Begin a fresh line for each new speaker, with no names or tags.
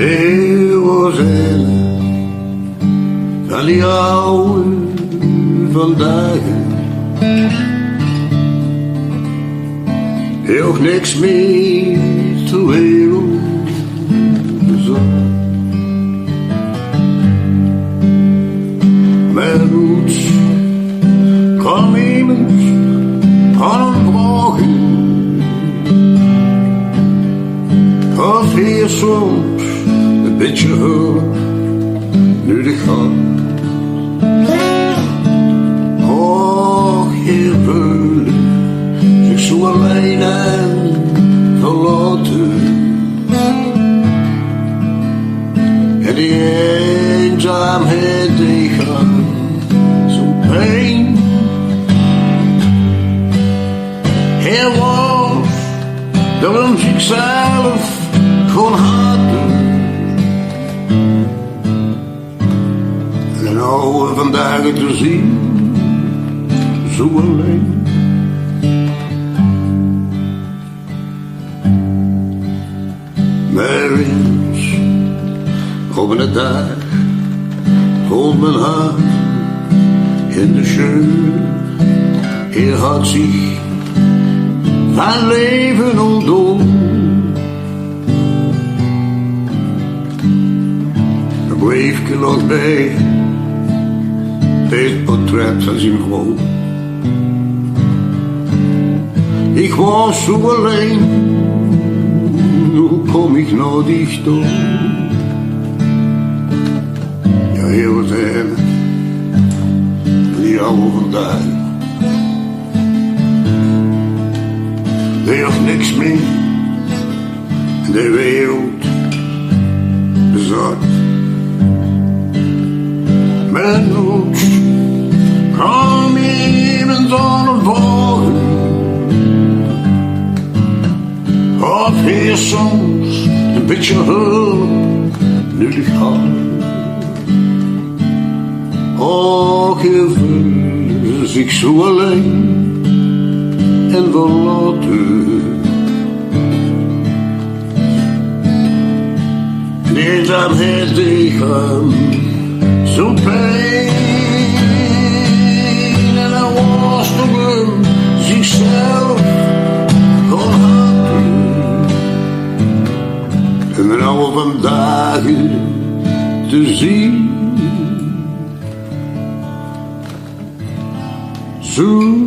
was een van die oude van Daage. Heel niks meer ter wereld bezat. Mijn roots kan iemand aan hem vragen. Of hier soms een beetje hulp nodig had. Och, hier voelde zich zo alleen en verlaten. En die eenzaamheid die gaat zo'n pijn. Hij was door hem zichzelf gewoon haten. En ouwe Van Daage te zien, zo alleen. Maar eens op een dag voelt mijn haar in de scheur. Hij had zich van leven ontdoen. Er bleef ik er nog bij het portret van zijn vrouw. Ik was zo alleen, hoe kom ik nou dichter? Ja, heel wat hebben, die oude Van Daage. Er is niks meer in de wereld bezat. Mijn nood kan iemand aan hem volgen. Of hij soms een beetje hulp nodig had. Och, hij voelde zich zo alleen en verlaten. En die eenzaamheid die hem zo pijn. En hij was toch hem zichzelf gaan haten. En een oude Van Daage te zien, zo